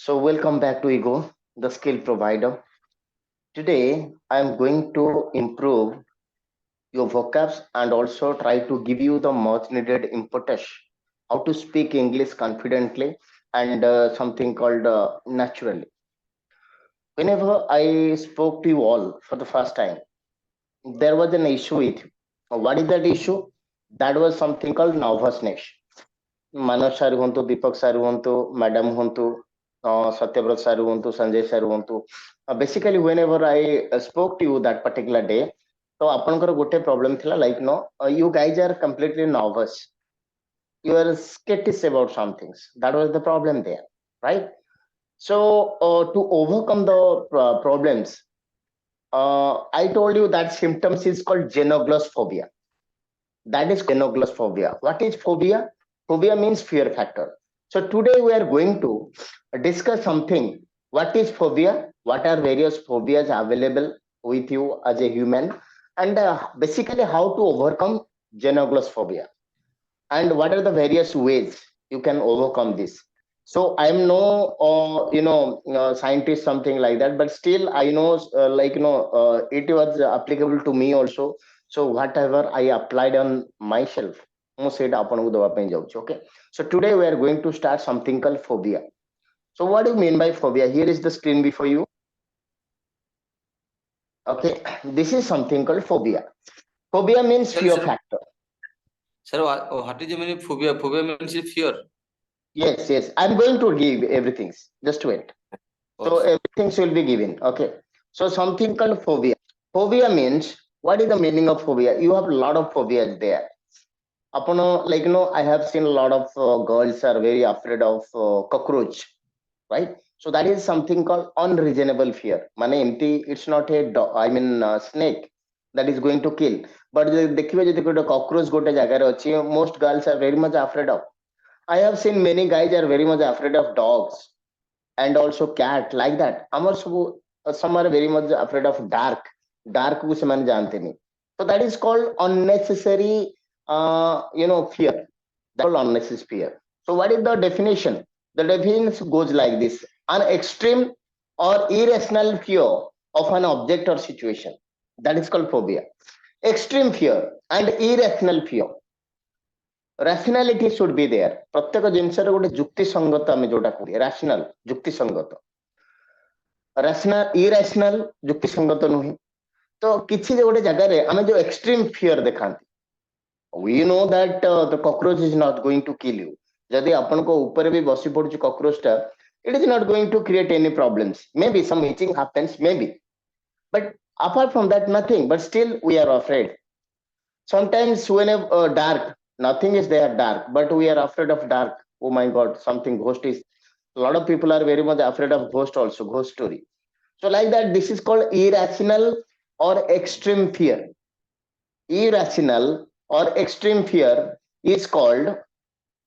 So welcome back to Ego, the skill provider. Today I am going to improve your vocabs and also try to give you the much needed impetus how to speak English confidently and something called naturally. Whenever I spoke to you all for the first time, there was an issue with you. What is that issue? That was something called nervousness. Manoj sir हुंतु Deepak sir हुंतु madam हुंतु Satyabrata sir हुंतु Sanjay sir हुंतु basically whenever I spoke to you that particular day तो आपनकर गोटे problem थिला like no you guys are completely nervous you are skeptical about some things. That was the problem there, right? So to overcome the problems, I told you that symptoms is called genoglossophobia. That is genoglossophobia. What is phobia? Phobia means fear factor. So today we are going to discuss something. What is phobia? What are various phobias available with you as a human? And basically how to overcome genoglossophobia. And what are the various ways you can overcome this? So I'm no, scientist, something like that, but still I know, it was applicable to me also. So whatever I applied on myself, okay. So today we are going to start something called phobia. So what do you mean by phobia? Here is the screen before you. Okay, this is something called phobia. Phobia means fear factor. Sir, what is the meaning of phobia? Phobia means fear. Yes. I'm going to give everything. Just wait. So everything will be given. Okay. So something called phobia. Phobia means, what is the meaning of phobia? You have a lot of phobias there. I have seen a lot of girls are very afraid of cockroach, right? So that is something called unreasonable fear. Mane empty, it's not a snake that is going to kill. But the cockroach gote jagare most girls are very much afraid of. I have seen many guys are very much afraid of dogs and also cat like that. Some are very much afraid of dark को ସେମାନେ जानते नहीं. So that is called unnecessary fear. That's called unnecessary fear. So what is the definition? The definition goes like this: an extreme or irrational fear of an object or situation. That is called phobia. Extreme fear and irrational fear. Rationality should be there. प्रत्येक जिनसर गोटे जुक्ति संगत आमे जोटा करी rational जुक्ति संगत. rational irrational जुक्ति संगत नुहे. तो किछि गोटे जगह रे आमे जो extreme fear देखांती. We know that the cockroach is not going to kill you. जदि अपन को ऊपर भी बसी पड़ुची cockroach टा, it is not going to create any problems. Maybe some itching happens, maybe. But apart from that, nothing. But still, we are afraid. Sometimes when dark, nothing is there dark, but we are afraid of dark. Oh my God, something ghost is. A lot of people are very much afraid of ghost also, ghost story. So like that, this is called irrational or extreme fear. Irrational or extreme fear is called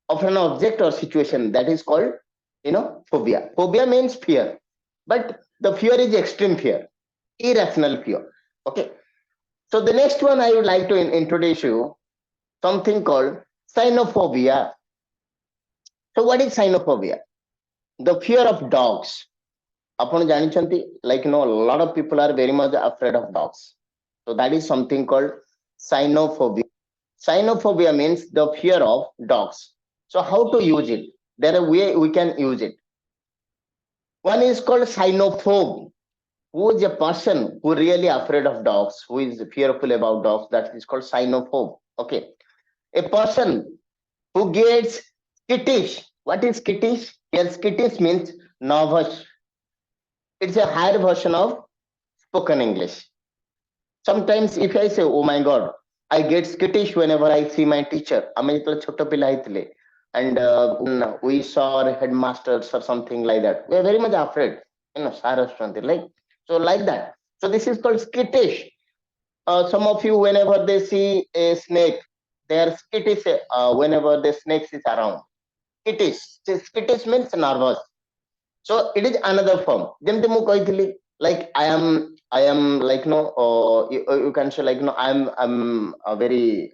of an object or situation, that is called, phobia. Phobia means fear, but the fear is extreme fear, irrational fear. Okay. So the next one I would like to introduce you something called Synophobia. So what is Synophobia? The fear of dogs. Upon janichanti, a lot of people are very much afraid of dogs. So that is something called Synophobia. Synophobia means the fear of dogs. So how to use it? There are way we can use it. One is called synophobe, who is a person who really afraid of dogs, who is fearful about dogs. That is called synophobe. Okay. A person who gets skittish. What is skittish? Here, skittish means nervous. It's a higher version of spoken English. Sometimes if I say, oh my God, I get skittish whenever I see my teacher. And we saw our headmasters or something like that. We are very much afraid. So like that. So this is called skittish. Some of you, whenever they see a snake, they are skittish whenever the snake is around. Skittish means nervous. So it is another form. Like I am like you can say like I'm very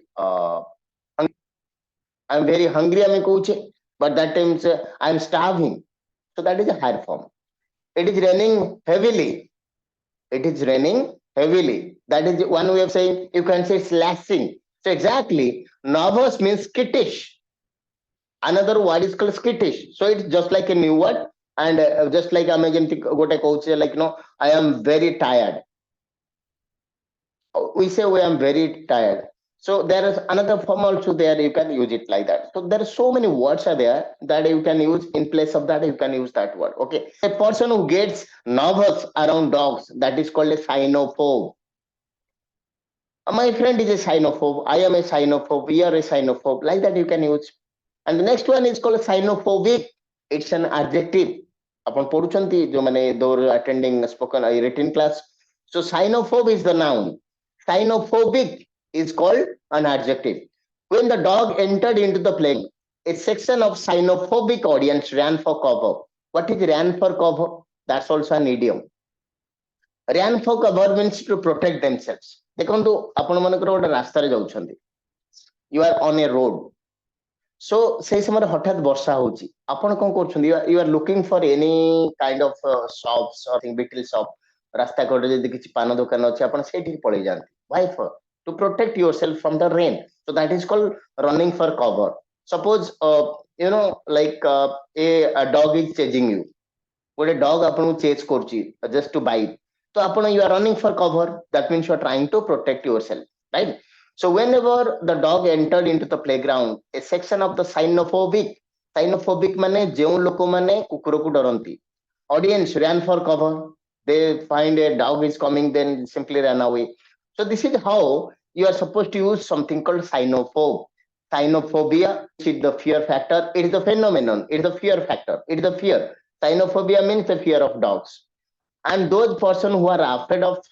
I'm very hungry. But that time I'm starving. So that is a higher form. It is raining heavily. It is raining heavily. That is one way of saying. You can say slashing. So exactly, nervous means skittish. Another word is called skittish. So it's just like a new word. And just like imagine what I coach, like, I am very tired. We say we am very tired. So there is another form also there. You can use it like that. So there are so many words are there that you can use in place of that. You can use that word. Okay. A person who gets nervous around dogs, that is called a cynophobe. My friend is a cynophobe. I am a cynophobe. We are a cynophobe. Like that you can use. And the next one is called cynophobic. It's an adjective. Upon ପଢୁଛନ୍ତି ଯୋଉମାନେ those attending spoken written class. So cynophobe is the noun. Cynophobic is called an adjective. When the dog entered into the play, a section of cynophobic audience ran for cover. What is ran for cover? That's also an idiom. Ran for cover means to protect themselves. ଦେଖନ୍ତୁ ଆପଣ ମନେକର ଗୋଟେ ରାସ୍ତାରେ ଯାଉଛନ୍ତି. You are on a road. So ସେଇ ସମୟରେ ହଠାତ୍ ବର୍ଷା ହଉଛି. ଆପଣ କଣ କରୁଛନ୍ତି? You are looking for any kind of shops or little shop. ରାସ୍ତା କଡ଼ରେ ଯଦି କିଛି ପାନ ଦୋକାନ ଅଛି ଆପଣ ସେଇଠିକି ପଳେଇ ଯାଆନ୍ତି. Why for? To protect yourself from the rain. So that is called running for cover. Suppose like a dog is chasing you. ଗୋଟେ ଡଗ୍ ଆପଣଙ୍କୁ ଚେଜ୍ କରୁଛି just to bite. So ଆପଣ you are running for cover. That means you are trying to protect yourself, right? So whenever the dog entered into the playground, a section of the cynophobic ମାନେ ଯେଉଁ ଲୋକମାନେ କୁକୁରକୁ ଡରନ୍ତି, audience ran for cover. They find a dog is coming, then simply run away. So this is how you are supposed to use something called cynophobe. Synophobia is the fear factor. It is the phenomenon. It is the fear factor. It is the fear. Synophobia means the fear of dogs. And those person who are afraid of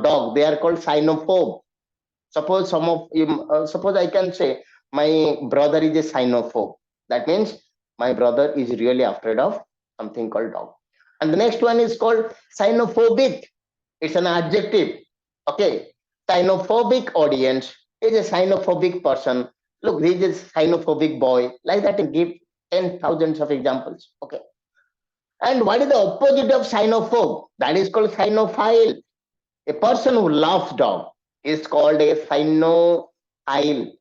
dog, they are called cynophobe. Suppose some of you, suppose I can say my brother is a cynophobe. That means my brother is really afraid of something called dog. And the next one is called cynophobic. It's an adjective. Okay. Cynophobic audience is a cynophobic person. Look, he is a cynophobic boy. Like that, and give 10,000 of examples. Okay. And what is the opposite of cynophobe? That is called cynophile. A person who loves dog is called a cynophile.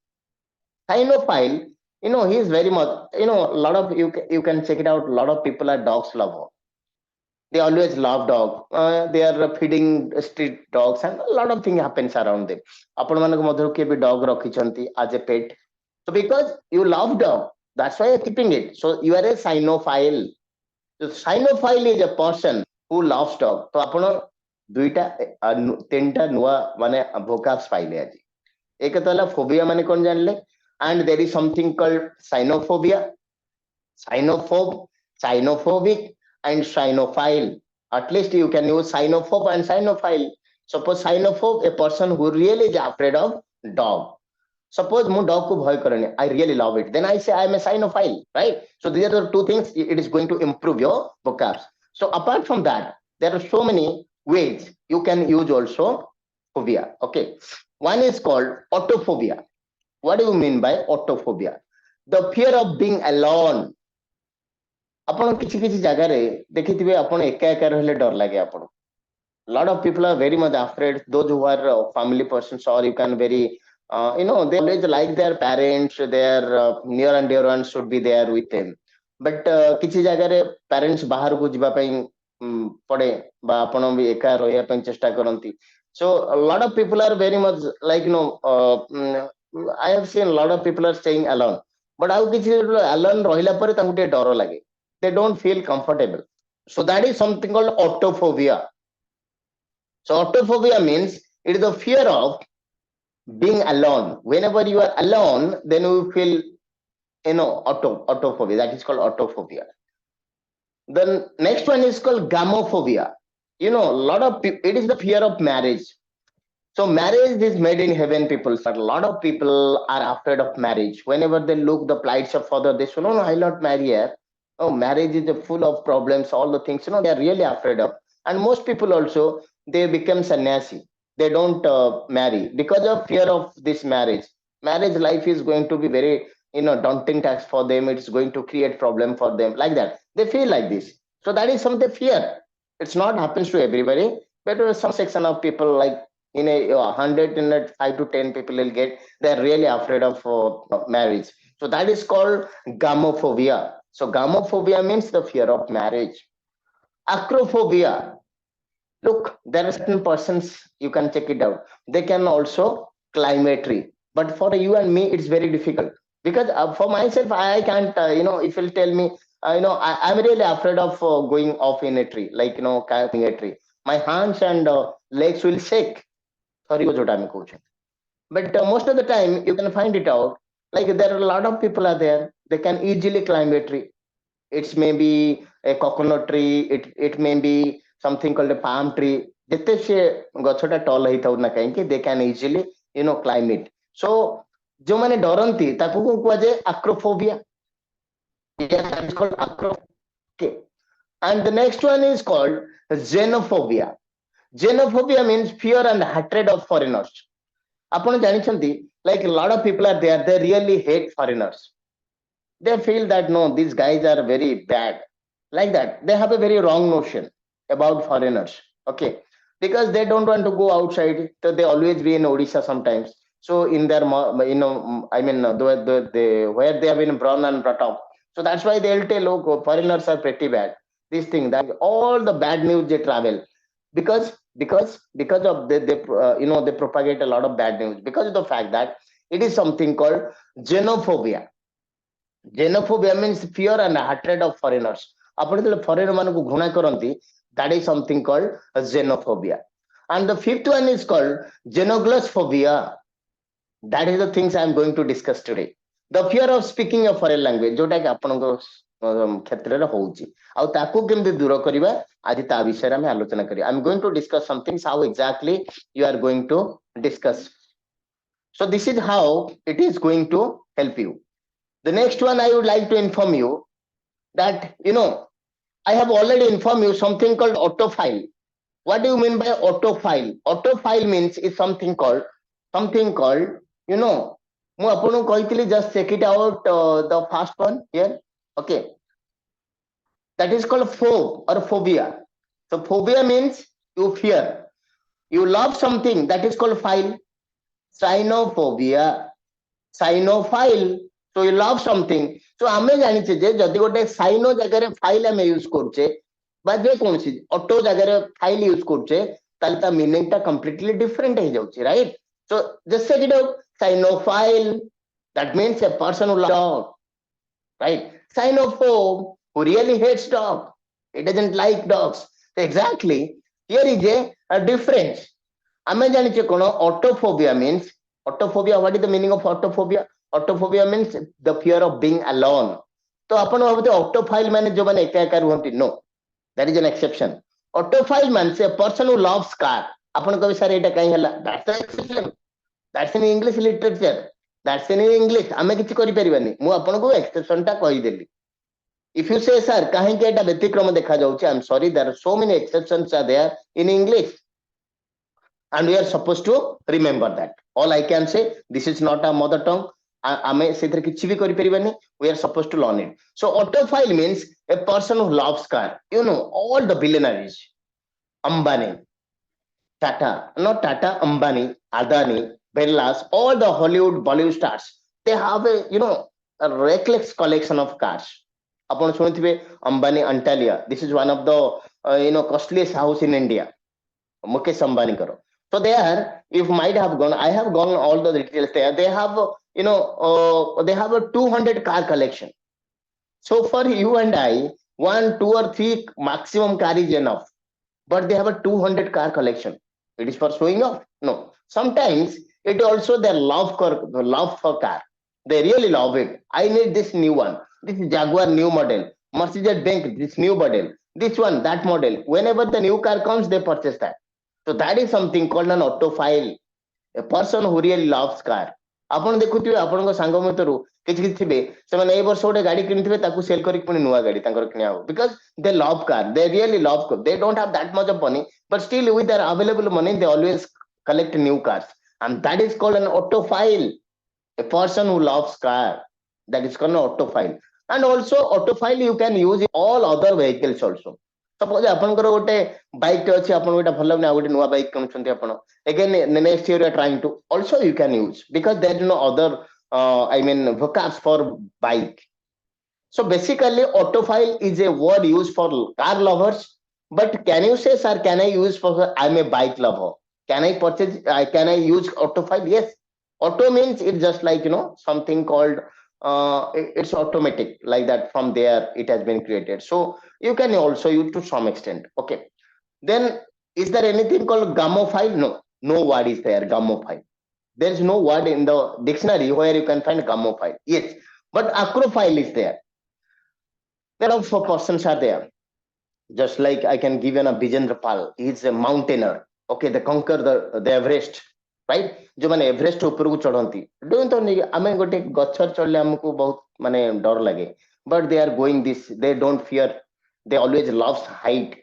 Cynophile, he is very much, a lot of, you can check it out, a lot of people are dogs lover. They always love dog. They are feeding street dogs and a lot of things happens around them. ଆପଣମାନଙ୍କ ମଧ୍ୟରୁ କିଏ ବି dog ରଖିଛନ୍ତି as a pet. So because you love dog, that's why you're keeping it. So you are a cynophile. So cynophile is a person who loves dog. So ଆପଣ ଦୁଇଟା ତିନିଟା ନୂଆ ମାନେ vocabs ପାଇଲେ ଆଜି. ଏକ ତ ହେଲା phobia ମାନେ କଣ ଜାଣିଲେ, and there is something called synophobia, cynophobe, cynophobic, and cynophile. At least you can use cynophobe and cynophile. Suppose cynophobe, a person who really is afraid of dog. Suppose ମୁଁ dog କୁ ଭୟ କରେନି, I really love it. Then I say I am a cynophile, right? So these are the two things. It is going to improve your vocabs. So apart from that, there are so many ways you can use also phobia. Okay. One is called autophobia. What do you mean by autophobia? The fear of being alone. ଆପଣ କିଛି କିଛି ଜାଗାରେ ଦେଖିଥିବେ ଆପଣ ଏକା ଏକା ରହିଲେ ଡର ଲାଗେ ଆପଣ. Lot of people are very much afraid. Those who are family persons, or you can very they always like their parents, their near and dear ones should be there with them. But କିଛି ଜାଗାରେ parents ବାହାରକୁ ଯିବା ପାଇଁ ପଡେ ବା ଆପଣ ବି ଏକା ରହିବା ପାଇଁ ଚେଷ୍ଟା କରନ୍ତି. So a lot of people are very much like I have seen a lot of people are staying alone. But ଆଉ କିଛି alone ରହିଲା ପରେ ତାଙ୍କୁ ଟିକେ ଡର ଲାଗେ. They don't feel comfortable. So that is something called autophobia. So autophobia means it is the fear of being alone. Whenever you are alone, then you feel autophobia. That is called autophobia. The next one is called gamophobia. A lot of people, it is the fear of marriage. So marriage is made in heaven, people. But a lot of people are afraid of marriage. Whenever they look the plights of father, they say, no, I'll not marry her. Oh, marriage is full of problems, all the things, they are really afraid of. And most people also, they become sannyasi. They don't marry because of fear of this marriage. Marriage life is going to be very, daunting task for them. It's going to create problem for them, like that. They feel like this. So that is something fear. It's not happens to everybody, but some section of people, like in a 100, in a 5 to 10 people will get, they're really afraid of marriage. So that is called gamophobia. So gamophobia means the fear of marriage. Acrophobia. Look, there are certain persons, you can check it out. They can also climb a tree. But for you and me, it's very difficult. Because for myself, I can't, if you'll tell me, I'm really afraid of going off in a tree, like, climbing a tree. My hands and legs will shake. Sorry, what I'm coaching. But most of the time, you can find it out. Like there are a lot of people are there. They can easily climb a tree. It's maybe a coconut tree, it may be something called a palm tree. ଯେତେ ସେ ଗଛଟା tall ହେଇଥାଉ ନା କାହିଁକି, they can easily climb it. So ଯୋଉମାନେ ଡରନ୍ତି ତାକୁ କଣ କୁହାଯାଏ? Acrophobia. Yes, it's called acrophobia. Okay. And the next one is called xenophobia. Xenophobia means fear and hatred of foreigners. ଆପଣ ଜାଣିଛନ୍ତି, like a lot of people are there, they really hate foreigners. They feel that no, these guys are very bad, like that. They have a very wrong notion about foreigners. Okay, because they don't want to go outside, so they always be in Odisha sometimes. So in their I mean where they have been born and brought up, so that's why they'll tell, oh, foreigners are pretty bad, this thing, that, all the bad news they travel. Because of they propagate a lot of bad news, because of the fact that it is something called xenophobia. Genophobia means fear and hatred of foreigners. ଆପଣ ଯେତେବେଳେ foreigner ମାନଙ୍କୁ ଘୃଣା କରନ୍ତି, that is something called xenophobia. And the fifth one is called genoglossophobia. That is the things I am going to discuss today. The fear of speaking a foreign language, ଯୋଉଟା କି ଆପଣଙ୍କ କ୍ଷେତ୍ରରେ ହଉଛି, ଆଉ ତାକୁ କେମିତି ଦୂର କରିବା, ଆଜି ତା ବିଷୟରେ ଆମେ ଆଲୋଚନା କରିବା. I am going to discuss some things, how exactly you are going to discuss. So this is how it is going to help you. The next one, I would like to inform you that, I have already informed you something called autophile. What do you mean by autophile? Autophile means is something called, ମୁଁ ଆପଣଙ୍କୁ କହିଥିଲି, just check it out, the first one here. Okay. That is called phobe or phobia. So phobia means you fear. You love something, that is called phile. Synophobia. Synophile. So you love something. So ଆମେ ଜାଣିଛେ ଯେ ଯଦି ଗୋଟେ ସାଇନୋ ଜାଗାରେ file ଆମେ use କରୁଛେ, ବା ଯେ କୌଣସି ଅଟୋ ଜାଗାରେ ଫାଇଲ ୟୁଜ କରୁଛେ, ତାହେଲେ ତା ମିନିଂ ଟା କମ୍ପ୍ଲିଟଲି ଡିଫରେଣ୍ଟ ହେଇଯାଉଛି, right? So just check it out. Synophile, that means a person who loves dog, right? Synophobe, who really hates dog, he doesn't like dogs. So exactly, here is a difference. ଆମେ ଜାଣିଛେ କଣ? Autophobia means, autophobia, what is the meaning of autophobia? Autophobia means the fear of being alone. तो आपण भाबते autophile माने जो माने एका एका रुहंती, no, that is an exception. Autophile means a person who loves car. आपण कभी सर एटा काई हला, that's the exception. That's in English literature, that's in English. ଆମେ କିଛି କରି परिबानी, मु आपनको exception टा कहि देली. If you say sir काहे के एटा व्यतिक्रम देखा जाउची, I'm sorry, there are so many exceptions are there in English, and we are supposed to remember that. All I can say, this is not a mother tongue. ଆମେ ସେଥିରେ କିଛି ବି କରି ପାରିବାନି. We are supposed to learn it. So autophile means a person who loves car. All the billionaires, Ambani, Tata, not Tata, Ambani, Adani, Birlas, all the Hollywood, Bollywood stars, they have a reckless collection of cars. ଆପଣ ଶୁଣିଥିବେ Ambani Antalya. This is one of the costliest house in India. Mukesh Ambaniଙ୍କର. So there, if might have gone, I have gone all the details there. They have, they have a 200 car collection. So for you and I, 1, 2 or 3 maximum car is enough. But they have a 200 car collection. It is for showing off? No. Sometimes it also their love for car. They really love it. I need this new one. This is Jaguar new model. Mercedes-Benz, this new model. This one, that model. Whenever the new car comes, they purchase that. So that is something called an autophile, a person who really loves car. ଆପଣ ଦେଖୁଥିବେ ଆପଣଙ୍କ ସାଙ୍ଗ ଭିତରୁ କିଛି କିଛି ଥିବେ, ସେମାନେ ଏଇ ବର୍ଷ ଗୋଟେ ଗାଡି କିଣିଥିବେ, ତାକୁ ସେଲ କରିକି ପୁଣି ନୂଆ ଗାଡି ତାଙ୍କର କିଣା ହବ, because they love car, they really love car. They don't have that much of money, but still with their available money they always collect new cars, and that is called an autophile, a person who loves car, that is called an autophile. And also autophile you can use in all other vehicles also. Suppose ଆପଣଙ୍କର ଗୋଟେ bike ଟେ ଅଛି, ଆପଣଙ୍କୁ ଏଟା ଭଲ ଲାଗୁନି, ଆଉ ଗୋଟେ ନୂଆ bike କିଣୁଛନ୍ତି ଆପଣ, again next year you are trying to, also you can use, because there is no other I mean vocabs for bike. So basically autophile is a word used for car lovers, but can you say, sir, can I use for, I'm a bike lover, can I purchase, can I use autophile? Yes. Auto means it's just like, something called it's automatic, like that, from there it has been created, so you can also use to some extent. Okay, then is there anything called gamophile? No, no word is there gamophile. There is no word in the dictionary where you can find gamophile. Yes, but acrophile is there. There are four persons are there, just like I can give a Bijendra Pal. He's a mountaineer. Okay, they conquer the Everest, right? जो माने Everest ऊपर को चढ़ंती don't तो नहीं आमे गोटे गछर चढ़ले हमको बहुत माने डर लगे, but they are going this, they don't fear, they always loves height.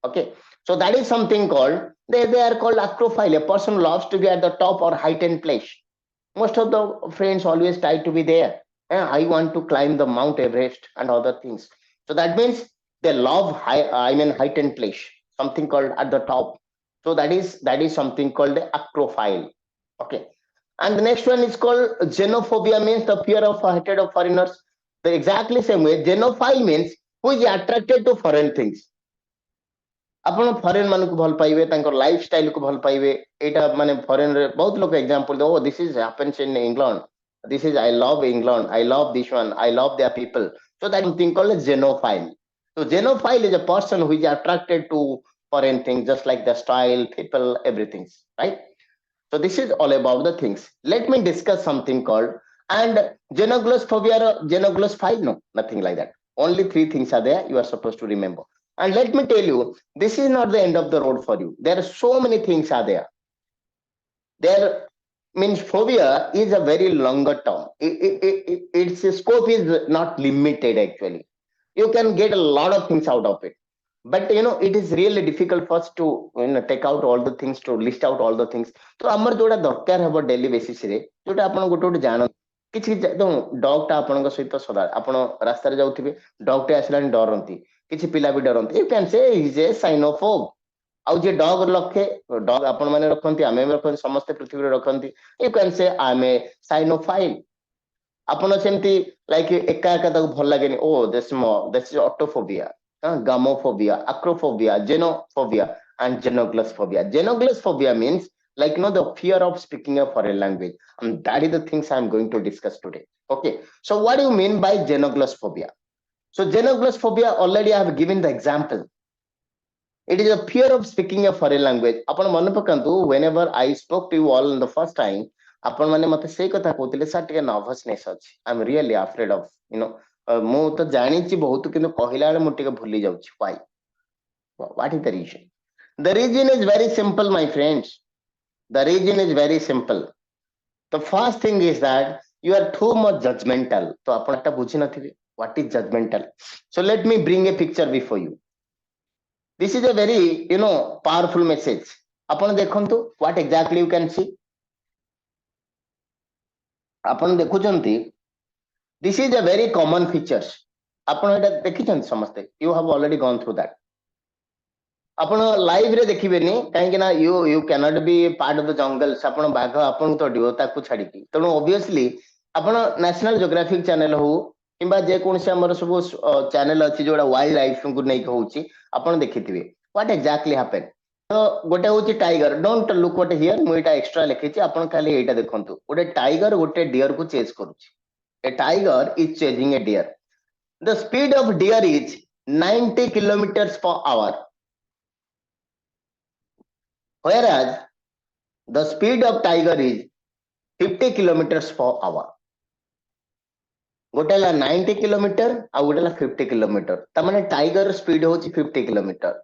Okay, so that is something called, they are called acrophile. A person loves to be at the top or heightened place. Most of the friends always try to be there. I want to climb the Mount Everest and other things. So that means they love high, I mean heightened place, something called at the top. So that is something called the acrophile. Okay, and the next one is called xenophobia, means the fear of hatred of foreigners. The exactly same way, xenophile means who is attracted to foreign things. ଆପଣ foreign ମାନଙ୍କୁ ଭଲ ପାଇବେ, ତାଙ୍କର life style କୁ ଭଲ ପାଇବେ, ଏଇଟା ମାନେ ଫରେନ୍ ରେ ବହୁତ ଲୋକ ଏକ୍ସାମ୍ପଲ ଦେ, ଓ this is happens in England, this is, I love England, I love this one, I love their people. So that something called a xenophile. So xenophile is a person who is attracted to foreign things, just like the style, people, everything, right? So this is all about the things. Let me discuss something called, and genoglossophobia or genoglossophy, no, nothing like that. Only three things are there you are supposed to remember. And let me tell you, this is not the end of the road for you. There are so many things are there. There means phobia is a very longer term. Its scope is not limited actually. You can get a lot of things out of it. But it is really difficult for us to take out all the things, to list out all the things. So ଆମର ଯୋଉଟା ଦରକାର ହେବ daily basis ରେ, ଯୋଉଟା ଆପଣ ଗୋଟେ ଜାଣ କିଛି ଡଗ୍ ଟା ଆପଣଙ୍କ ସହିତ ସଦା ଆପଣ ରାସ୍ତାରେ ଯାଉଥିବେ, ଡଗ୍ ଟେ ଆସିଲାଣି ଡରନ୍ତି, କିଛି ପିଲା ବି ଡରନ୍ତି, you can say he is a synophobe. ଆଉ ଯେ ଡଗ୍ ରଖେ, ଡଗ୍ ଆପଣ ମାନେ ରଖନ୍ତି, ଆମେ ରଖନ୍ତି, ସମସ୍ତେ ପୃଥିବୀରେ ରଖନ୍ତି, you can say I am a cynophile. ଆପଣ ସେମିତି ଲାଇକ୍ ଏକା ଏକା ତାକୁ ଭଲ ଲାଗେନି, ଓ this is autophobia, gamophobia, acrophobia, xenophobia, and genoglossophobia. Genoglossophobia means like the fear of speaking a foreign language, and that is the things I am going to discuss today. Okay, so what do you mean by genoglossophobia? So genoglossophobia, already I have given the example. It is a fear of speaking a foreign language. ଆପଣ ମନେ ପକାନ୍ତୁ, whenever I spoke to you all in the first time, ଆପଣ ମାନେ ମତେ ସେଇ କଥା କହୁଥିଲେ, sir ଟିକେ ନର୍ଭସନେସ୍ ଅଛି, I am really afraid of, ମୁଁ ତ ଜାଣିଛି ବହୁତ, କିନ୍ତୁ କହିଲା ବେଳେ ମୁଁ ଟିକେ ଭୁଲି ଯାଉଛି. Why? What is the reason? The reason is very simple, my friends. The reason is very simple. The first thing is that you are too much judgmental. ତ ଆପଣ ଏଟା ବୁଝି ନଥିବେ, what is judgmental? So let me bring a picture before you. This is a very powerful message. ଆପଣ ଦେଖନ୍ତୁ, what exactly you can see. ଆପଣ ଦେଖୁଛନ୍ତି, this is a very common features. ଆପଣ ଏଟା ଦେଖିଛନ୍ତି ସମସ୍ତେ, you have already gone through that. ଆପଣ live ରେ ଦେଖିବେନି, କାହିଁକି ନା you cannot be part of the jungles. ଆପଣ ବାଘ ଆପଣଙ୍କୁ ତଡ଼ିବ ତାକୁ ଛାଡିକି, ତେଣୁ obviously ଆପଣ ନ୍ୟାସନାଲ ଜୋଗ୍ରାଫିକ ଚ୍ୟାନେଲ ହଉ କିମ୍ବା ଯେକୌଣସି ଆମର ସବୁ ଚ୍ୟାନେଲ ଅଛି ଯୋଉଟା ୱାଇଲ୍ଡ ଲାଇଫ କୁ ନେଇକି ହଉଛି, ଆପଣ ଦେଖିଥିବେ what exactly happened. ତ ଗୋଟେ ହଉଛି tiger, don't look what here, ମୁଁ ଏଇଟା ଏକ୍ସଟ୍ରା ଲେଖିଛି, ଆପଣ ଖାଲି ଏଇଟା ଦେଖନ୍ତୁ. ଗୋଟେ ଟାଇଗର ଗୋଟେ ଡିଅର କୁ ଚେଜ କରୁଛି. A tiger is chasing a deer. The speed of deer is 90 kilometers per hour, whereas the speed of tiger is 50 kilometers per hour. ଗୋଟେ ହେଲା 90 କିଲୋମିଟର ଆଉ ଗୋଟେ ହେଲା 50 କିଲୋମିଟର. ତା ମାନେ ଟାଇଗର ସ୍ପିଡ ହଉଛି 50 kilometre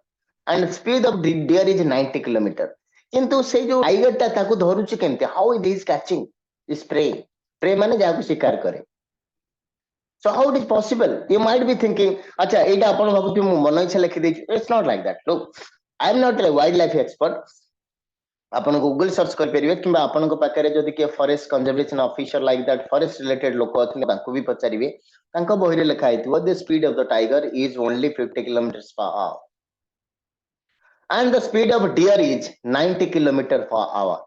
and speed of the deer is 90 kilometer. କିନ୍ତୁ ସେଇ ଯୋଉ ଟାଇଗର ଟା ତାକୁ ଧରୁଛି କେମିତି? How it is catching is prey. Prey ମାନେ ଯାହାକୁ ଶିକାର କରେ. So how it is possible? You might be thinking, ଆଚ୍ଛା ଏଇଟା ଆପଣ ଭାବୁଥିବେ ମୁଁ ମନ ଇଚ୍ଛା ଲେଖିଦେଇଛି. It's not like that. Look, I am not a wildlife expert. ଆପଣ ଗୁଗଲ ସର୍ଚ୍ଚ କରିପାରିବେ, କିମ୍ବା ଆପଣଙ୍କ ପାଖରେ ଯଦି କିଏ forest conservation officer like that, forest related ଲୋକ ଅଛନ୍ତି, ତାଙ୍କୁ ବି ପଚାରିବେ. ତାଙ୍କ ବହିରେ ଲେଖା ହେଇଥିବ the speed of the tiger is only 50 kilometers per hour and the speed of deer is 90 kilometers per hour.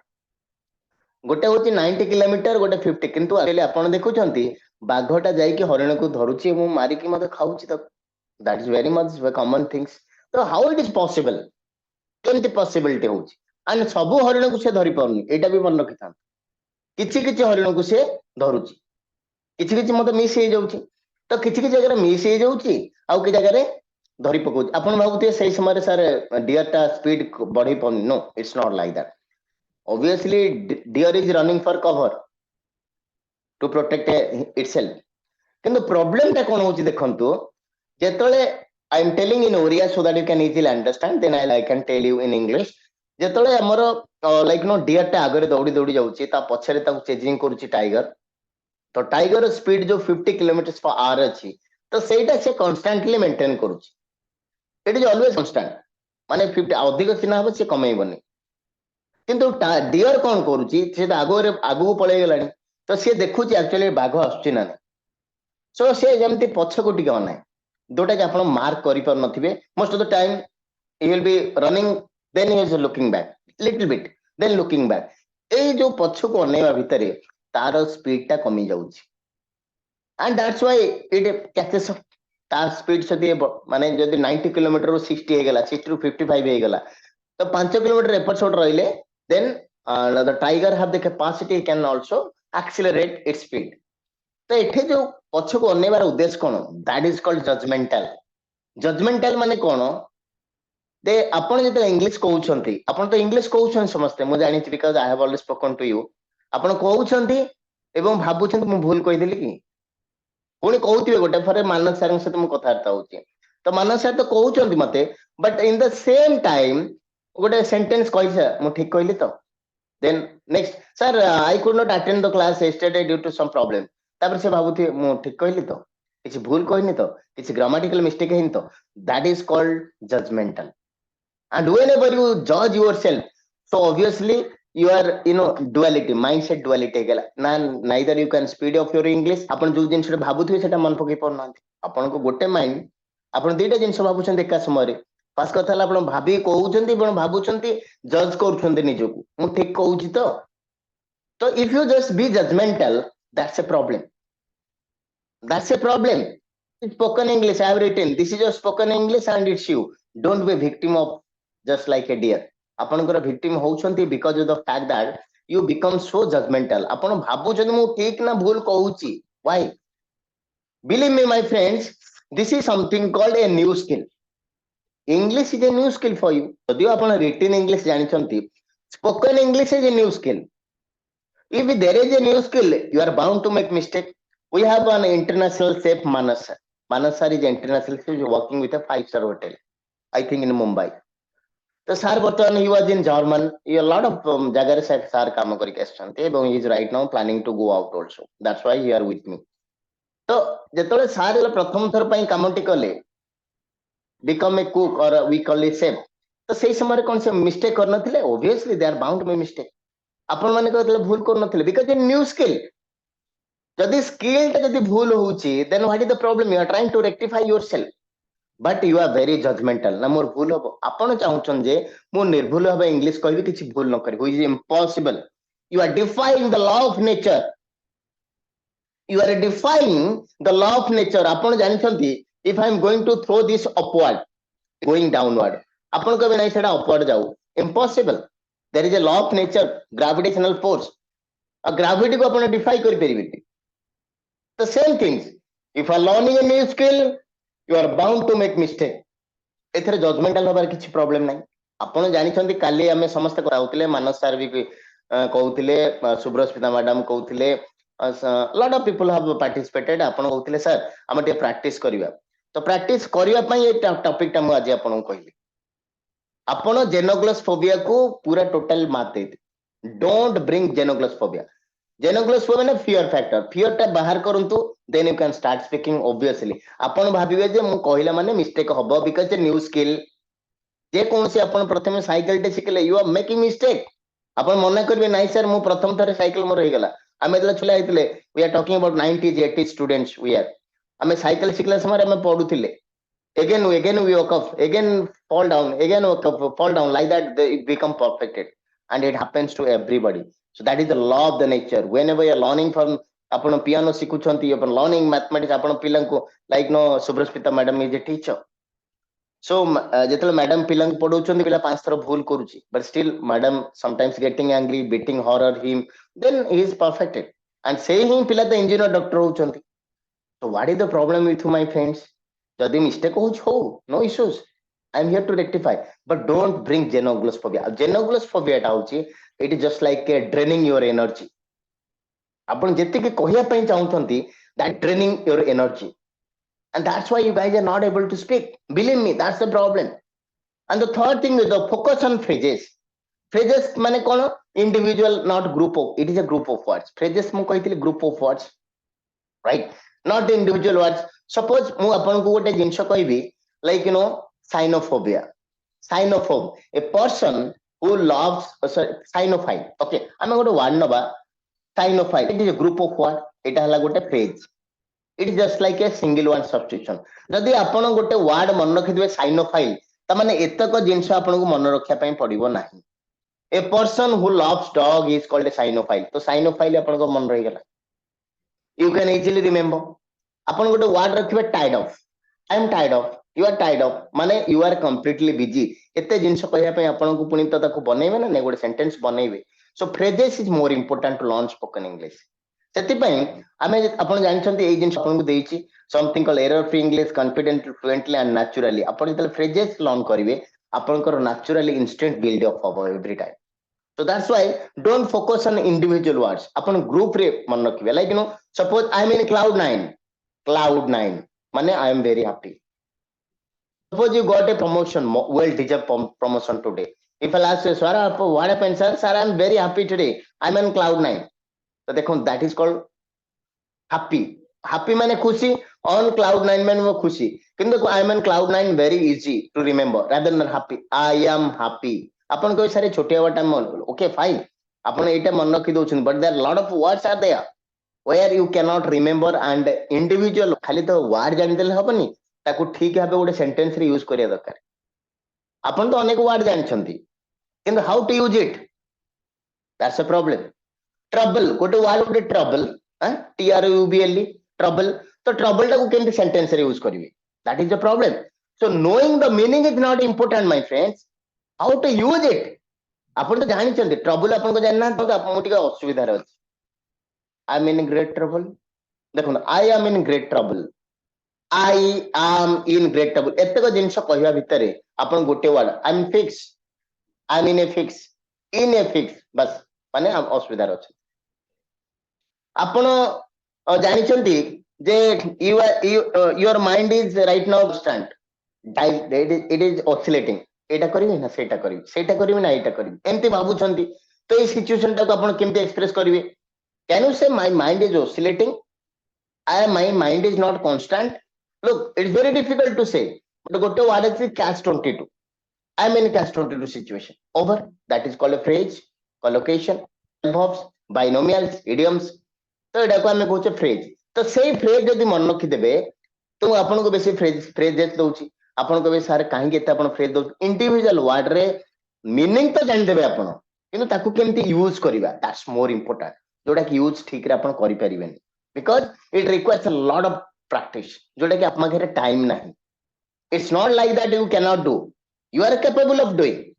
ଗୋଟେ ହଉଛି 90 କିଲୋମିଟର ଗୋଟେ 50 କିନ୍ତୁ ଆପଣ ଦେଖୁଛନ୍ତି ବାଘଟା ଯାଇକି ହରିଣକୁ ଧରୁଛି ଏବଂ ମାରିକି ମତେ ଖାଉଛି ତାକୁ that is very much common things. So how it is possible? କେମିତି ପସିବିଲିଟି ହଉଛି and ସବୁ ହରିଣକୁ ସେ ଧରି ପାରୁନି ଏଇଟା ବି ମନେ ରଖିଥାନ୍ତୁ କିଛି କିଛି ହରିଣକୁ ସେ ଧରୁଛି କିଛି କିଛି ମତେ ମିସ୍ ହେଇଯାଉଛି ତ କିଛି କିଛି ଜାଗାରେ ମିସ୍ ହେଇଯାଉଛି ଆଉ କିଛି ଜାଗାରେ ଧରି ପକଉଛି ଆପଣ ଭାବୁଥିବେ ସେଇ ସମୟରେ ସାର୍ ଡିଅରଟା ସ୍ପିଡ ବଢେଇ ପାରୁନି no it's not like that obviously deer is running for cover to protect itself କିନ୍ତୁ ପ୍ରୋବ୍ଲେମ ଟା କଣ ହଉଛି ଦେଖନ୍ତୁ ଯେତେବେଳେ I am telling in Oriya so that you can easily understand then I can tell you in English ଯେତେବେଳେ ଆମର like no dear ଟା ଆଗରେ ଦୌଡ଼ି ଦୌଡ଼ି ଯାଉଛି ତା ପଛରେ ତାକୁ ଚେଜିଂ କରୁଛି ଟାଇଗର ତ ଟାଇଗର ସ୍ପିଡ ଯୋଉ 50 କିଲୋମିଟର per hour ଅଛି ତ ସେଇଟା ସେ କନଷ୍ଟାଣ୍ଟଲି ମେଣ୍ଟେନ କରୁଛି ଇଟ୍ ଇଜ ଅଲୱେଜ କନଷ୍ଟାଣ୍ଟ ମାନେ 50 ଅଧିକ ସିନା ହବ ସେ କମେଇବନି କିନ୍ତୁ ଡିଅର କଣ କରୁଛି ସେ ଆଗକୁ ପଳେଇ ଗଲାଣି ତ ସିଏ ଦେଖୁଛି ଆକ୍ଚୁଆଲି ବାଘ ଆସୁଛି ନା ନାହିଁ ସୋ ସେ ଯେମିତି ପଛକୁ ଟିକେ ଅନାଏ ଯୋଉଟା କି ଆପଣ ମାର୍କ କରିପାରୁନଥିବେ most of the time he will be running then he is looking back little bit then looking back ଏଇ ଯୋଉ ପଛକୁ ଅନେଇବା ଭିତରେ ତାର ସ୍ପିଡ ଟା କମି ଯାଉଛି and that's why it catches up ତାର ସ୍ପିଡ ଯଦି ମାନେ ଯଦି 90 କିଲୋମିଟର ରୁ 60 ହେଇଗଲା 60 ରୁ 55 ହେଇଗଲା ତ 5 କିଲୋମିଟର ଏପଟ ସେପଟ ରହିଲେ then the tiger have the capacity can also accelerate its speed ତ ଏଠି ଯୋଉ ପଛକୁ ଅନେଇବାର ଉଦ୍ଦେଶ୍ୟ କଣ that is called judgmental ମାନେ କଣ ଦେ ଆପଣ ଯେତେବେଳେ ଇଂଲିଶ କହୁଛନ୍ତି ଆପଣ ତ ଇଂଲିଶ କହୁଛନ୍ତି ସମସ୍ତେ ମୁଁ ଜାଣିଛି because I have always spoken to you ଆପଣ କହୁଛନ୍ତି ଏବଂ ଭାବୁଛନ୍ତି ମୁଁ ଭୁଲ କହିଦେଲି କି ପୁଣି କହୁଥିବେ ଗୋଟେ ଥରେ ମାନସ ସାରଙ୍କ ସହିତ ମୁଁ କଥାବାର୍ତ୍ତା ହଉଛି ତ ମାନସ ସାର ତ କହୁଛନ୍ତି ମତେ but in the same time ଗୋଟେ ସେଣ୍ଟେନ୍ସ କହିଛି ମୁଁ ଠିକ କହିଲି ତ then next sir I could not attend the class yesterday due to some problem ତାପରେ ସେ ଭାବୁଥିବେ ମୁଁ ଠିକ କହିଲି ତ କିଛି ଭୁଲ କହିନି ତ କିଛି ଗ୍ରାମାଟିକାଲ ମିଷ୍ଟେକ୍ ହେଇନି ତ that is called judgmental. And whenever you judge yourself so obviously you are duality mindset duality ହେଇଗଲା ନା neither you can speed up your English ଆପଣ ଯୋଉ ଜିନିଷଟା ଭାବୁଥିବେ ସେଟା ମନେ ପକେଇ ପାରୁନାହାନ୍ତି ଆପଣଙ୍କୁ ଗୋଟେ ମାଇଣ୍ଡ ଆପଣ ଦିଟା ଜିନିଷ ଭାବୁଛନ୍ତି ଏକା ସମୟରେ ଫାର୍ଷ୍ଟ କଥା ହେଲା ଆପଣ ଭାବିକି କହୁଛନ୍ତି ଏବଂ ଭାବୁଛନ୍ତି ଜଜ୍ କରୁଛନ୍ତି ନିଜକୁ ମୁଁ ଠିକ କହୁଛି ତ if you just be judgmental that's a problem spoken English I have written this is your spoken English and it's you don't be a victim of just like a deer ଆପଣଙ୍କର victim ହଉଛନ୍ତି because of the fact that you become so judgmental ଆପଣ ଭାବୁଛନ୍ତି ମୁଁ ଠିକ ନା ଭୁଲ କହୁଛି why believe me my friends this is something called a new skill English is a new skill for you ଯଦିଓ ଆପଣ written English ଜାଣିଛନ୍ତି spoken English is a new skill if there is a new skill you are bound to make mistake we have an international chef Manas sir is international chef working with a 5-star hotel I think in Mumbai तो सार बर्तमान he was in German a lot of ଜାଗାରେ sir କାମ କରିକି ଆସିଛନ୍ତି ଏବଂ he is right now planning to go out also that's why he are with me ତ ଯେତେବେଳେ ସାର୍ ପ୍ରଥମ ଥର ପାଇଁ କାମଟି କଲେ become a cook or we call it chef ତ ସେଇ ସମୟରେ କଣ ସେ ମିଷ୍ଟେକ୍ କରିନଥିଲେ obviously they are bound to make mistake ଆପଣ ମାନେ ଯେତେବେଳେ ଭୁଲ କରୁନଥିଲେ because a new skill ଯଦି ସ୍କିଲ୍ ଟା ଯଦି ଭୁଲ ହଉଛି then what is the problem you are trying to rectify yourself but you are very judgmental ନା ମୋର ଭୁଲ ହବ ଆପଣ ଚାହୁଁଛନ୍ତି ଯେ ମୁଁ ନିର୍ଭୁଲ ଭାବେ ଇଂଲିଶ କହିବି କିଛି ଭୁଲ ନ କରିବି which is impossible you are defying the law of nature ଆପଣ ଜାଣିଛନ୍ତି if I am going to throw this upward going downward ଆପଣ କହିବେ ନାଇଁ ସେଟା upward ଯାଉ impossible there is a law of nature gravitational force ଆଉ gravity କୁ ଆପଣ defy କରିପାରିବେନି the same things if you are learning a new skill you are bound to make mistake ଏଥିରେ ଜଜମେଣ୍ଟାଲ ହବାର କିଛି ପ୍ରୋବ୍ଲେମ ନାହିଁ ଆପଣ ଜାଣିଛନ୍ତି କାଲି ଆମେ ସମସ୍ତେ କଥା ହଉଥିଲେ ମାନସ ସାର୍ ବି କହୁଥିଲେ ସୁବ୍ରସ୍ମିତା ମ୍ୟାଡାମ କହୁଥିଲେ lot of people have participated ଆପଣ କହୁଥିଲେ ସାର୍ ଆମେ ଟିକେ ପ୍ରାକ୍ଟିସ କରିବା ତ ପ୍ରାକ୍ଟିସ କରିବା ପାଇଁ ଏ ଟପିକ ଟା ମୁଁ ଆଜି ଆପଣଙ୍କୁ କହିଲି ଆପଣ Genoglossophobia କୁ ପୁରା ଟୋଟାଲ ମାର୍କ ଦେଇଦେବେ don't bring Genoglossophobia ମାନେ fear factor fear ଟା ବାହାର କରନ୍ତୁ then you can start speaking obviously ଆପଣ ଭାବିବେ ଯେ ମୁଁ କହିଲା ମାନେ ମିଷ୍ଟେକ୍ ହବ because a new skill ଯେ କୌଣସି ଆପଣ ପ୍ରଥମେ ସାଇକେଲ ଟେ ଶିଖିଲେ you are making mistake ଆପଣ ମନା କରିବେ ନାଇଁ ସାର୍ ମୁଁ ପ୍ରଥମ ଥରେ ସାଇକେଲ ମୋର ହେଇଗଲା ଆମେ ଯେତେବେଳେ ଛୁଆ ହେଇଥିଲେ we are talking about 90s 80s students we are आमे साइकिल शिखला समय आमे पढुथिले again we woke up, again fall down, again woke up, fall down, like that they become perfected, and it happens to everybody. So that is the law of the nature. Whenever you are learning from, आपण piano शिखुछंती, आपण learning mathematics, आपण पिलंको like no Subrasmita madam is a teacher. So ଯେତେବେଳେ madam ପିଲାଙ୍କୁ ପଢଉଛନ୍ତି ପିଲା 5 ଥର ଭୁଲ କରୁଛି, but still madam sometimes getting angry, beating horror him, then he is perfected, and say ହିଁ ପିଲା ତ engineer doctor ହଉଛନ୍ତି. So what is the problem with you, my friends? ଯଦି mistake ହଉଛି ହଉ, no issues, I am here to rectify, but don't bring genoglossophobia. Genoglossophobia ଟା ହଉଛି, it is just like draining your energy. ଆପଣ ଯେତିକି କହିବା ପାଇଁ ଚାହୁଁଛନ୍ତି, that draining your energy, and that's why you guys are not able to speak. Believe me, that's the problem. And the third thing is the focus on phrases. Phrases माने कौन? Individual, not group of. It is a group of words. Phrases ମୁଁ କହିଥିଲି group of words, right? Not individual words. Suppose ମୁଁ ଆପଣଙ୍କୁ ଗୋଟେ ଜିନିଷ କହିବି, like synophobia. Synophobe, a person who loves synophile. Okay, ଆମେ ଗୋଟେ word ନବା synophile. It is a group of word. ଏଟା ହେଲା ଗୋଟେ phrase. It is just like a single one substitution. ଯଦି ଆପଣ ଗୋଟେ word ମନେ ରଖିଥିବେ synophile, ତାମାନେ ଏତକ ଜିନିଷ ଆପଣଙ୍କୁ ମନେ ରଖିବା ପାଇଁ ପଡିବ ନାହିଁ. A person who loves dog is called a cynophile. ତ cynophile ଆପଣଙ୍କ ମନେ ରହିଗଲା. You can easily remember. ଆପଣ ଗୋଟେ word ରଖିବେ tired of. I am tired of. You are tired of. ମାନେ you are completely busy. ଏତେ ଜିନିଷ କହିବା ପାଇଁ ଆପଣଙ୍କୁ ପୁଣି ତ ତାକୁ ବନେଇବେ ନା, ଗୋଟେ sentence ବନେଇବେ. So phrases is more important to learn spoken English. ସେଥିପାଇଁ ଆମେ ଆପଣ ଜାଣିଛନ୍ତି ଏଇ ଜିନିଷ ଆପଣଙ୍କୁ ଦେଇଛି, something called error free English, confident, fluently and naturally. ଆପଣ ଯେତେବେଳେ phrases learn କରିବେ, ଆପଣଙ୍କର naturally instant build up ହବ every time. So that's why don't focus on individual words. ଆପଣ group ରେ ମନେ ରଖିବେ, like suppose I am in cloud 9 ମାନେ I am very happy. Suppose you got a promotion, well deserved promotion today. If I ask you, sir, what happened, sir? Sir, I am very happy today. I am in cloud 9. तो देखो that is called happy. Happy माने खुशी, on cloud 9 माने वो खुशी. किंतु I am on cloud 9 very easy to remember rather than happy. I am happy. अपन कोई सारे छोटे वाटा मन, okay fine. अपन एटा मन रखी दोछन, but there are lot of words are there where you cannot remember, and individual खाली तो word जानि देले हबनी, ताकू ठीक भाबे गोटे सेंटेंस रे यूज करिया दरकार. अपन तो अनेक वर्ड जानछंती, किंतु how to use it, that's a problem. Trouble, गोटे वर्ड गोटे trouble, trouble, trouble, तो trouble टाकू केमती सेंटेंस रे यूज करिवे, that is the problem. So knowing the meaning is not important, my friends. How to use it, आपण तो जानि चंदी. trouble आपण को जानना तो आपण टिका असुविधा रे अछि. I am in great trouble. देखो ना, I am in great trouble. I am in great trouble. एतको जिंस कहवा भितरे आपण गोटे word I am fix, I am in a fix, in a fix, बस माने असुविधा रे अछि. आपण जानि चंदी जे your mind is right now constant, it is oscillating. एटा करिवे ना सेटा करिवे, सेटा करिवे ना एटा करिवे, एमती भाबु छंती. तो ए सिचुएशन टाको आपण केमते एक्सप्रेस करिवे? Can you say my mind is oscillating? My mind is not constant? Look, it's very difficult to say. But gote word is catch 22. I am in catch 22 situation. Over. That is called a phrase, collocation, verbs, binomials, idioms. तो एटा को हमें कहूचे phrase. तो सेही phrase यदि मन रखी देबे, तो आपण को बेसी phrases दउची. आपण को बे सारे काहे के आपण phrase दउ. Individual word रे meaning तो जान देबे आपण, किंतु ताकू केमती यूज करिवा, that's more important. जोटा कि यूज ठीक रे आपण करि परिबेनी, because it requires a lot of practice, जोटा कि आपमा घरे टाइम नाही. It's not like that you cannot do. You are capable of doing,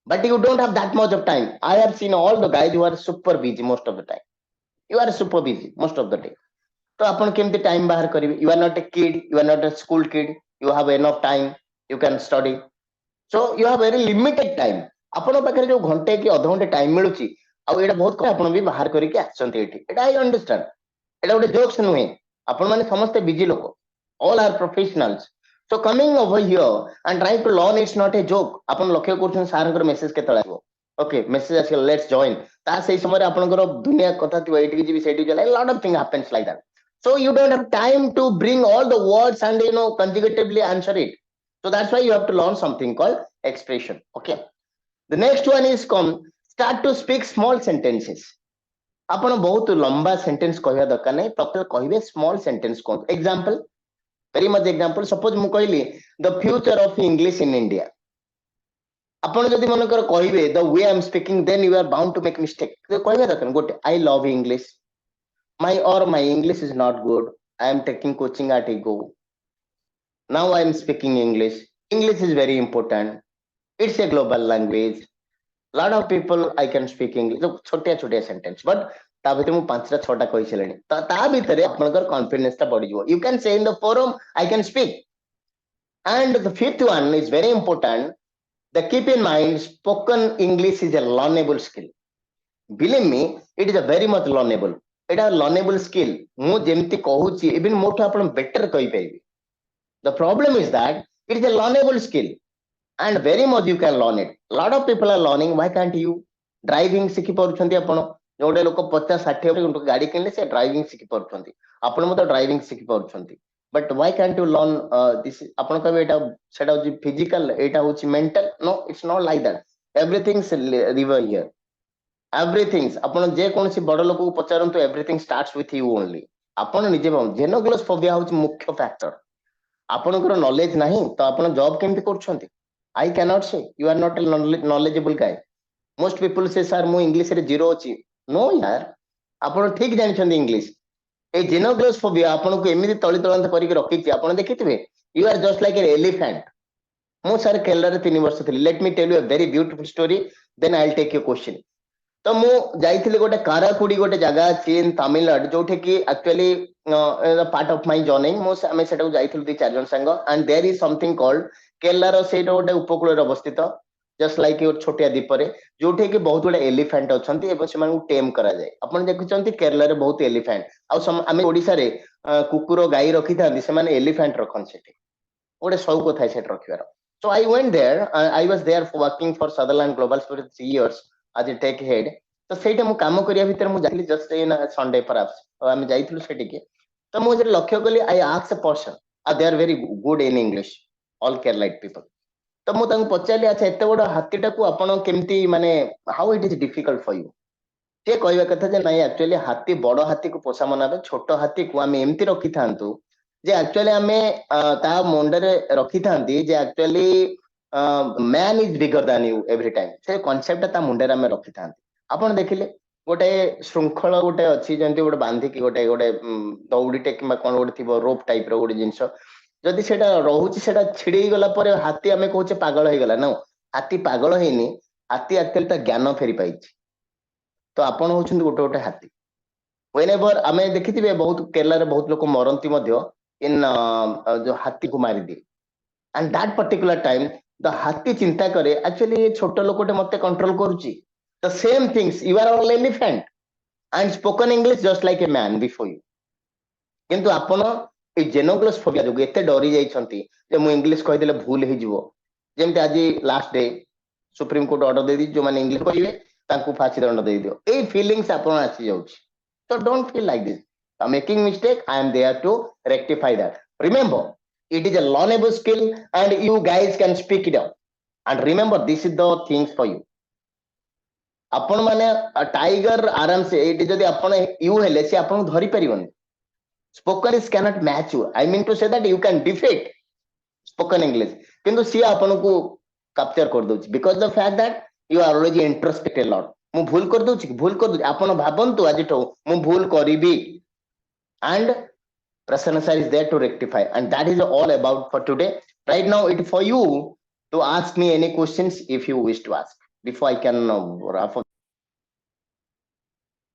but you don't have that much of time. I have seen all the guys who are super busy most of the time. You are super busy most of the day. तो आपण केमती time बाहर करिवे? You are not a kid, you are not a school kid, you have enough time, you can study. So you have very limited time. आपण पाखरे जो घंटे कि आधा घंटे टाइम मिलुची, आ एटा बहुत आपण भी बाहर करिके आछंती एठी. एटा आई अंडरस्टैंड. एटा गोटे जोक्स नुहे. आपण माने समस्त बिजी लोक, all are professionals. So coming over here and trying to learn, it's not a joke. आपण लक्ष्य करछन सारंकर मेसेज केतला आबो. Okay, message as well, let's join. ता सेही समय आपनकर दुनिया कथा थिबो, एठी जिबी सेठी जला, a lot of thing happens like that. So you don't have time to bring all the words and conjugatively answer it. So that's why you have to learn something called expression. Okay. The next one is start to speak small sentences. आपण बहुत लंबा sentence कहया दरकार नै, proper कहिबे small sentence कोन. Example, very much example. Suppose mu कहली the future of English in India. ଆପଣ ଯଦି ମନେକର କହିବେ the way I am speaking, then you are bound to make mistake. କହିବା ଦରକାର ଗୋଟେ I love English. My English is not good. I am taking coaching at ego. Now I am speaking English. English is very important. It's a global language. Lot of people I can speak English. छोटिया छोटिया sentence, but ତା ଭିତରେ ମୁଁ 5ଟା 6ଟା କହି ସାରିଲିଣି ତ ତା ଭିତରେ ଆପଣଙ୍କର confidence ଟା ବଢିଯିବ. You can say in the forum I can speak. And the fifth one is very important. The keep in mind, spoken English is a learnable skill. Believe me, it is a very much learnable. It is a learnable skill. ମୁଁ ଯେମିତି କହୁଛି even ମୋଠୁ ଆପଣ better କହିପାରିବେ. The problem is that it is a learnable skill. And very much you can learn it. Lot of people are learning. Why can't you? Driving ଶିଖି ପାରୁଛନ୍ତି ଆପଣ. ଯୋଉଟେ ଲୋକ 50-60 ଗାଡି କିଣିଲେ ସେ ଡ୍ରାଇଭିଂ ଶିଖି ପାରୁଛନ୍ତି. ଆପଣ ମଧ୍ୟ ଡ୍ରାଇଭିଂ ଶିଖି ପାରୁଛନ୍ତି. But why can't you learn this? ଆପଣ କହିବେ ଏଟା ସେଟା ହଉଛି physical, ଏଟା ହଉଛି mental. No, it's not like that. Everything's river here. Everything. ଆପଣ ଯେ କୌଣସି ବଡ ଲୋକକୁ ପଚାରନ୍ତୁ, everything starts with you only. ଆପଣ ନିଜେ ଭାବନ୍ତୁ. Genoglossophobia ହଉଛି ମୁଖ୍ୟ ଫ୍ୟାକ୍ଟର. ଆପଣଙ୍କର ନଲେଜ ନାହିଁ ତ ଆପଣ ଜବ କେମିତି କରୁଛନ୍ତି? I cannot say. You are not a knowledgeable guy. Most people say, sir, ମୁଁ ଇଂଲିଶ ରେ ଜିରୋ ଅଛି. No, yaar. ଆପଣ ଠିକ ଜାଣିଛନ୍ତି ଇଂଲିଶ. এই Genoglossophobia ଆପଣଙ୍କୁ ଏମିତି ତଳି ତଳାନ୍ତ କରିକି ରଖିଛି ଆପଣ ଦେଖିଥିବେ. You are just like an elephant. ମୁଁ ସାର୍ କେରଳାରେ 3 ବର୍ଷ ଥିଲି. Let me tell you a very beautiful story. Then I'll take your question. ତ ମୁଁ ଯାଇଥିଲି ଗୋଟେ କାରାକୁଡି ଗୋଟେ ଜାଗା ଅଛି in ତାମିଲନାଡୁ ଯୋଉଠି କି actually part of my journey ମୁଁ ଆମେ ସେଟାକୁ ଯାଇଥିଲୁ 2-4 ଜଣ ସାଙ୍ଗ and there is something called କେରଳାର ସେଇଟା ଗୋଟେ ଉପକୂଳରେ ଅବସ୍ଥିତ just like your ଛୋଟିଆ ଦ୍ୱୀପରେ ଯୋଉଠି କି ବହୁତ ଗୁଡେ ଏଲିଫାଣ୍ଟ ଅଛନ୍ତି ଏବଂ ସେମାନଙ୍କୁ ଟେମ୍ କରାଯାଏ. ଆପଣ ଦେଖୁଛନ୍ତି କେରଳାରେ ବହୁତ ଏଲିଫାଣ୍ଟ ଆଉ ଆମେ ଓଡିଶାରେ କୁକୁର ଗାଈ ରଖିଥାନ୍ତି ସେମାନେ ଏଲିଫାଣ୍ଟ ରଖନ୍ତି ସେଠି ଗୋଟେ ସଉକ ଥାଏ ସେଠି ରଖିବାର. So I went there. I was there working for Sutherland Global for 3 years as a tech head. ତ ସେଇଟା ମୁଁ କାମ କରିବା ଭିତରେ ମୁଁ ଯାଇଥିଲି just in Sunday perhaps ଆମେ ଯାଇଥିଲୁ ସେଠିକି ତ ମୁଁ ଯେତେବେଳେ ଲକ୍ଷ୍ୟ କଲି I asked a person they are very good in English all Keralite people. ତ ମୁଁ ତାଙ୍କୁ ପଚାରିଲି ଆଚ୍ଛା ଏତେ ବଡ ହାତୀଟାକୁ ଆପଣ କେମିତି ମାନେ how it is difficult for you? ସେ କହିବା କଥା ଯେ ନାଇଁ actually ହାତୀ ବଡ ହାତୀକୁ ପୋଷା ମନାବେ ଛୋଟ ହାତୀକୁ ଆମେ ଏମିତି ରଖିଥାନ୍ତୁ ଯେ actually ଆମେ ତା ମୁଣ୍ଡରେ ରଖିଥାନ୍ତି ଯେ actually man is bigger than you every time. ସେ କନସେପ୍ଟ ତା ମୁଣ୍ଡରେ ଆମେ ରଖିଥାନ୍ତି. ଆପଣ ଦେଖିଲେ ଗୋଟେ ଶୃଙ୍ଖଳ ଗୋଟେ ଅଛି ଯେମିତି ଗୋଟେ ବାନ୍ଧିକି ଗୋଟେ ଦଉଡିଟେ କିମ୍ବା କଣ ଗୋଟେ ଥିବ ରୋପ ଟାଇପ ର ଗୋଟେ ଜିନିଷ ଯଦି ସେଟା ରହୁଛି ସେଟା ଛିଡେଇ ଗଲା ପରେ ହାତୀ ଆମେ କହୁଛେ ପାଗଳ ହେଇଗଲା ନା ହାତୀ ପାଗଳ ହେଇନି ହାତୀ ଆକ୍ଚୁଆଲି ତା ଜ୍ଞାନ ଫେରି ପାଇଛି. ତ ଆପଣ ହଉଛନ୍ତି ଗୋଟେ ଗୋଟେ ହାତୀ. whenever ଆମେ ଦେଖିଥିବେ ବହୁତ କେରଳାରେ ବହୁତ ଲୋକ ମରନ୍ତି ମଧ୍ୟ in ଯୋଉ ହାତୀକୁ ମାରିଦିଏ and that particular time the ହାତୀ ଚିନ୍ତା କରେ actually ଛୋଟ ଲୋକଟେ ମତେ କଣ୍ଟ୍ରୋଲ କରୁଛି. The same things you are all elephant and spoken English just like a man before you. କିନ୍ତୁ ଆପଣ এই Genoglossophobia ଯୋଗୁଁ ଏତେ ଡରି ଯାଇଛନ୍ତି ଯେ ମୁଁ ଇଂଲିଶ କହିଦେଲେ ଭୁଲ ହେଇଯିବ. ଯେମିତି ଆଜି last day supreme court order ଦେଇଛି ଯୋଉମାନେ ଇଂଲିଶ କହିବେ ତାଙ୍କୁ ଫାଶୀ ଦଣ୍ଡ ଦେଇଦିଅ. ଏଇ ଫିଲିଂସ୍ ଆପଣ ଆସି ଯାଉଛି. So don't feel like this. I'm making mistake. I am there to rectify that. Remember, it is a learnable skill and you guys can speak it out. And remember, this is the things for you. ଆପଣ ମାନେ tiger ଆରାମସେ ଏଇଠି ଯଦି ଆପଣ you ହେଲେ ସେ ଆପଣଙ୍କୁ ଧରି ପାରିବନି. Spoken English cannot match you. I mean to say that you can defeat spoken English. କିନ୍ତୁ ସିଏ ଆପଣଙ୍କୁ capture କରିଦଉଛି because the fact that you are already introspect a lot. ମୁଁ ଭୁଲ କରିଦଉଛି ଆପଣ ଭାବନ୍ତୁ ଆଜିଠୁ ମୁଁ ଭୁଲ କରିବି and Prasanna sir is there to rectify and that is all about for today. Right now it is for you to ask me any questions if you wish to ask before I can wrap up.